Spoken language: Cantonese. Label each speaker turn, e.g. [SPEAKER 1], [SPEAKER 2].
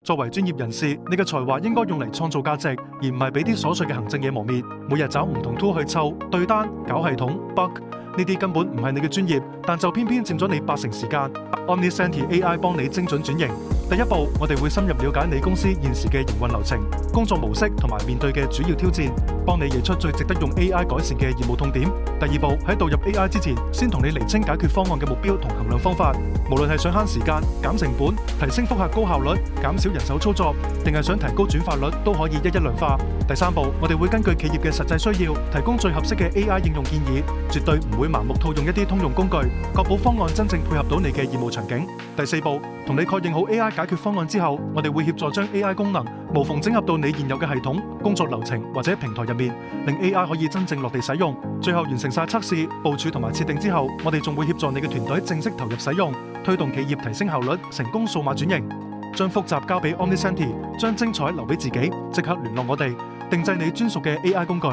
[SPEAKER 1] 作為專業人士，你嘅才華應該用嚟創造價值，而唔係俾啲瑣碎嘅行政嘢磨滅。每日找唔同 tool 去湊對單、搞系統、bug， 呢啲根本唔係你嘅專業，但就偏偏佔咗你80%時間。Omnisenti AI 幫你精準轉型。第一步，我哋會深入了解你公司現時嘅營運流程、工作模式同埋面對嘅主要挑戰，幫你擬出最值得用 AI 改善嘅業務痛點。第二步，喺導入 AI 之前，先同你釐清解決方案嘅目標同衡量方法。無論係想慳時間、減成本、提升複核高效率、減少人手操作，定係想提高轉化率，都可以一一量化。第三步，我哋會根據企業嘅實際需要，提供最合適嘅 AI 應用建議，絕對唔會盲目套用一啲通用工具，確保方案真正配合到你嘅業務場景。第四步，同你確認好 AI 解決方案之後，我哋會協助將 AI 功能無縫整合到你現有嘅系統、工作流程或者平台入面，令 AI 可以真正落地使用。最後完成晒測試、部署同埋設定之後，我哋仲會協助你嘅團隊正式投入使用，推動企業提升效率，成功數碼轉型。將複雜交俾 Omnisenti，將精彩留俾自己。即刻聯絡我哋，定製你專屬嘅 AI 工具。